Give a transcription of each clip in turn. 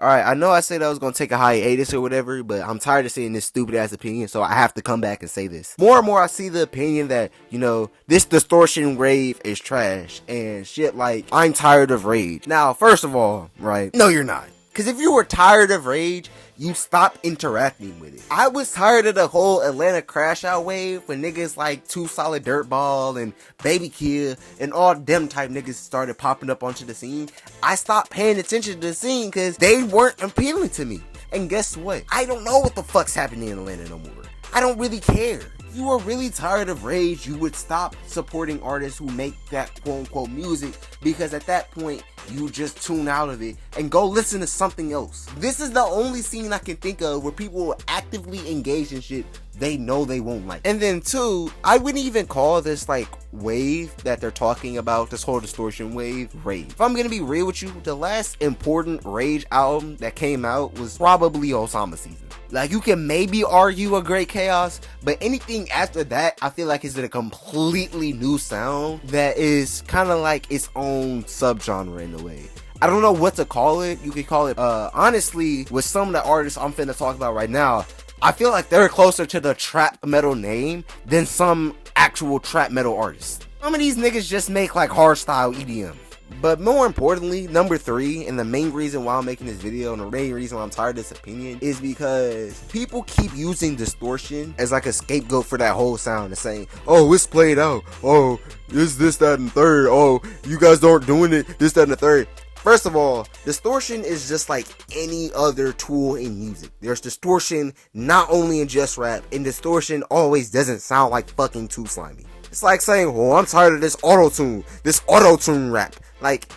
Alright, I know I said I was gonna take a hiatus or whatever, but I'm tired of seeing this stupid ass opinion, so I have to come back and say this. More and more I see the opinion that, you know, this distortion rave is trash and shit like, I'm tired of rage. Now, first of all, right, no you're not. Cause if you were tired of rage, you stop interacting with it. I was tired of the whole Atlanta crash out wave when niggas like 2 Solid Dirtball and Baby Kill and all them type niggas started popping up onto the scene. I stopped paying attention to the scene cause they weren't appealing to me. And guess what? I don't know what the fuck's happening in Atlanta no more. I don't really care. If you are really tired of rage, you would stop supporting artists who make that quote-unquote music, because at that point, you just tune out of it and go listen to something else. This is the only scene I can think of where people will actively engage in shit they know they won't like. And then 2, I wouldn't even call this like wave that they're talking about, this whole distortion wave, rave. If I'm gonna be real with you, the last important rage album that came out was probably Osamason. Like, you can maybe argue a Great Chaos, but anything after that, I feel like is a completely new sound that is kind of like its own subgenre in a way. I don't know what to call it. You could call it, honestly, with some of the artists I'm finna talk about right now, I feel like they're closer to the trap metal name than some actual trap metal artists. Some of these niggas just make like hardstyle EDM. But more importantly, number 3, and the main reason why I'm making this video and the main reason why I'm tired of this opinion, is because people keep using distortion as like a scapegoat for that whole sound and saying, oh, it's played out, oh, it's this, that, and third, oh, you guys aren't doing it, this, that, and the third. First of all, distortion is just like any other tool in music. There's distortion not only in just rap, and distortion always doesn't sound like fucking too slimy. It's like saying, oh, I'm tired of this auto-tune rap. Like,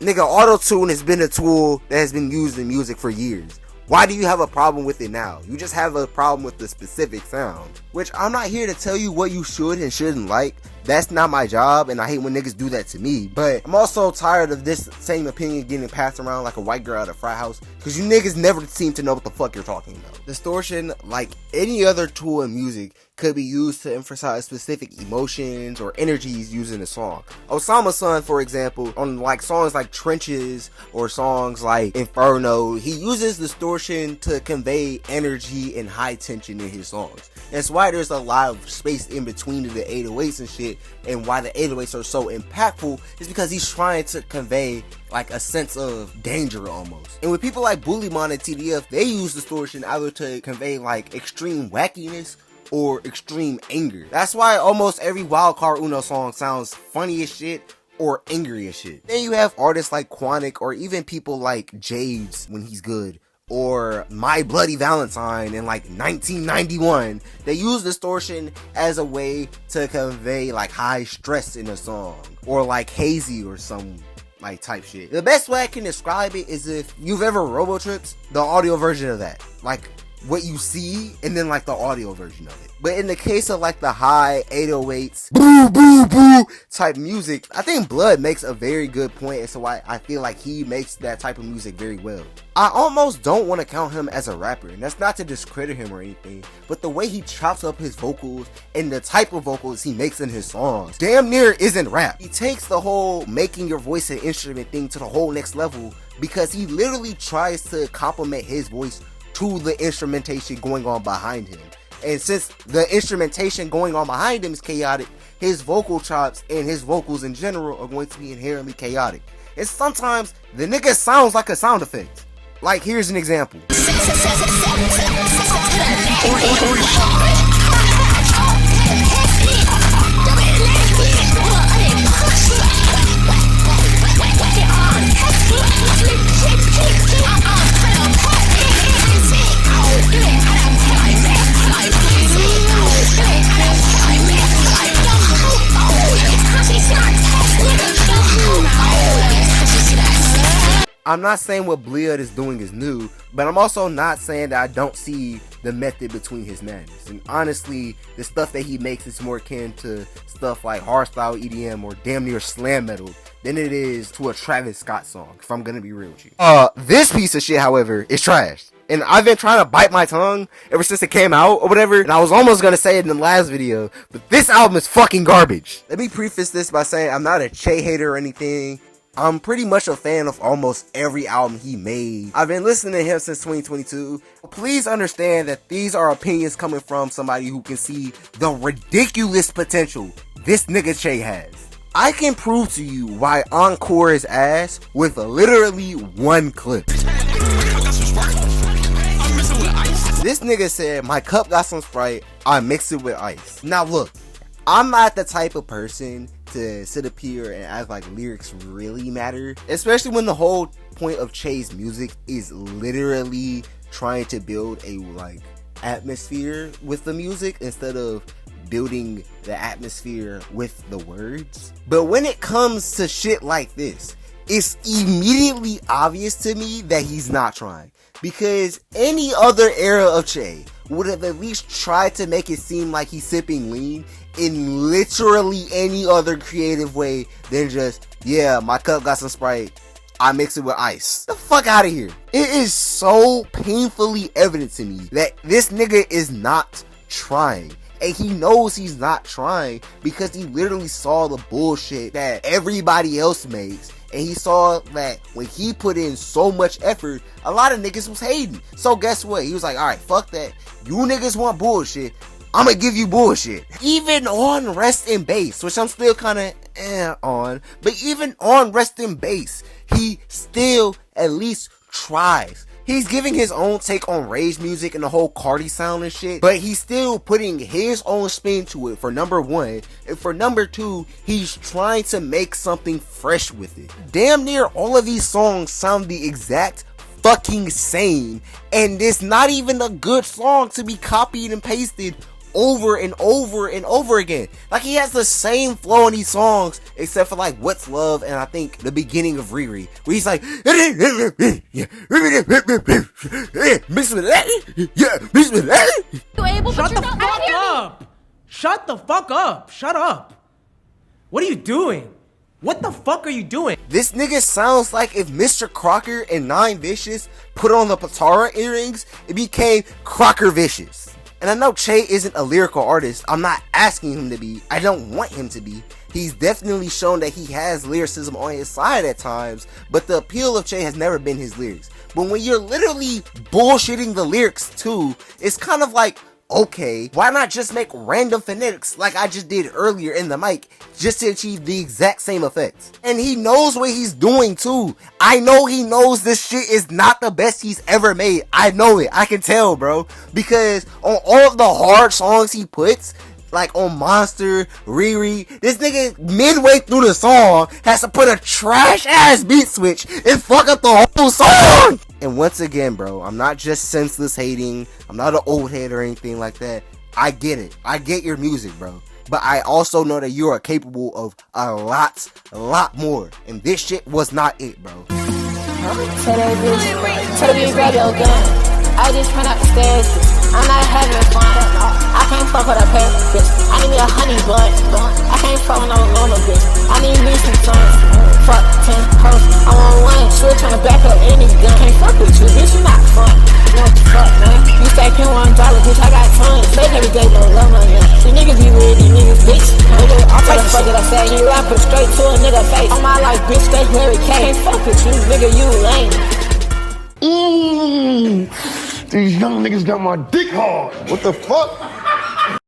nigga, auto-tune has been a tool that has been used in music for years. Why do you have a problem with it now? You just have a problem with the specific sound. Which, I'm not here to tell you what you should and shouldn't like. That's not my job, and I hate when niggas do that to me. But I'm also tired of this same opinion getting passed around like a white girl at a frat house, because you niggas never seem to know what the fuck you're talking about. Distortion, like any other tool in music, could be used to emphasize specific emotions or energies used in a song. Osamason, for example, on like songs like Trenches or songs like Inferno, he uses distortion to convey energy and high tension in his songs. That's why there's a lot of space in between the 808s and shit, and why the 808s are so impactful is because he's trying to convey like a sense of danger almost. And with people like Bobbalam and TDF, they use distortion either to convey like extreme wackiness or extreme anger. That's why almost every Wildcard Uno song sounds funny as shit or angry as shit. Then you have artists like Quanic, or even people like Jaydes when he's good, or My Bloody Valentine in like 1991. They use distortion as a way to convey like high stress in a song, or like hazy or some like type shit. The best way I can describe it is if you've ever robo-tripped, the audio version of that. Like what you see and then like the audio version of it. But in the case of like the high 808s, boo boo boo type music, I think Blood makes a very good point as to why I feel like he makes that type of music very well. I almost don't want to count him as a rapper, and that's not to discredit him or anything, but the way he chops up his vocals and the type of vocals he makes in his songs damn near isn't rap. He takes the whole making your voice an instrument thing to the whole next level, because he literally tries to complement his voice to the instrumentation going on behind him. And since the instrumentation going on behind him is chaotic, his vocal chops and his vocals in general are going to be inherently chaotic. And sometimes the nigga sounds like a sound effect. Like, here's an example. I'm not saying what Bleod is doing is new, but I'm also not saying that I don't see the method between his madness. And honestly, the stuff that he makes is more akin to stuff like hardstyle EDM or damn near slam metal than it is to a Travis Scott song, if I'm gonna be real with you. This piece of shit, however, is trash. And I've been trying to bite my tongue ever since it came out or whatever, and I was almost gonna say it in the last video, but this album is fucking garbage. Let me preface this by saying I'm not a Che hater or anything. I'm pretty much a fan of almost every album he made. I've been listening to him since 2022. Please understand that these are opinions coming from somebody who can see the ridiculous potential this nigga Che has. I can prove to you why Encore is ass with literally one clip. This nigga said, my cup got some Sprite, I mix it with ice. Now look, I'm not the type of person to sit up here and act like lyrics really matter, especially when the whole point of Che's music is literally trying to build a like atmosphere with the music instead of building the atmosphere with the words. But when it comes to shit like this, it's immediately obvious to me that he's not trying, because any other era of Che would have at least tried to make it seem like he's sipping lean in literally any other creative way than just, yeah, my cup got some Sprite, I mix it with ice. The fuck out of here. It is so painfully evident to me that this nigga is not trying. And he knows he's not trying because he literally saw the bullshit that everybody else makes. And he saw that when he put in so much effort, a lot of niggas was hating. So guess what? He was like, alright, fuck that. You niggas want bullshit, I'ma give you bullshit. Even on Rest in Bass, which I'm still kinda on, but even on Rest in Bass, he still at least tries. He's giving his own take on rage music and the whole Carti sound and shit, but he's still putting his own spin to it for number one, and for number two, he's trying to make something fresh with it. Damn near all of these songs sound the exact fucking same, and it's not even a good song to be copied and pasted over and over and over again. Like, he has the same flow in these songs except for like What's Love and I think the beginning of Riri, where he's like Shut the fuck up. Shut up. What are you doing? What the fuck are you doing? This nigga sounds like if Mr. Crocker and Nine Vicious put on the Patara earrings, it became Crocker Vicious. And I know Che isn't a lyrical artist. I'm not asking him to be. I don't want him to be. He's definitely shown that he has lyricism on his side at times, but the appeal of Che has never been his lyrics. But when you're literally bullshitting the lyrics too, it's kind of like, okay, why not just make random phonetics like I just did earlier in the mic, just to achieve the exact same effects? And he knows what he's doing too. I know he knows this shit is not the best he's ever made. I know it. I can tell, bro. Because on all of the hard songs he puts, like on Monster, Riri, this nigga midway through the song has to put a trash ass beat switch and fuck up the whole song. And once again, bro, I'm not just senseless hating. I'm not an old head or anything like that. I get it. I get your music, bro. But I also know that you are capable of a lot more. And this shit was not it, bro. Tell that bitch radio gun. I just ran up the stairs. I'm not having fun. I can't fuck with a pair, bitch. I need me a honey bun. I can't fuck with no normal bitch. I need me some sons. Fuck 10 hoes. I want one. Still trying to back up any gun. Can't fuck with you, bitch. You not fun. You know what the fuck, man? You stacking $1, bitch. I got tons. Fake every day, no love money. These niggas be weird, these niggas, bitch. Nigga, I'll take the fuck that I say. You I put straight to a nigga face. On my life, bitch. Stay Larry K. Can't fuck with you, nigga. You lame. These young niggas got my dick hard. What the fuck?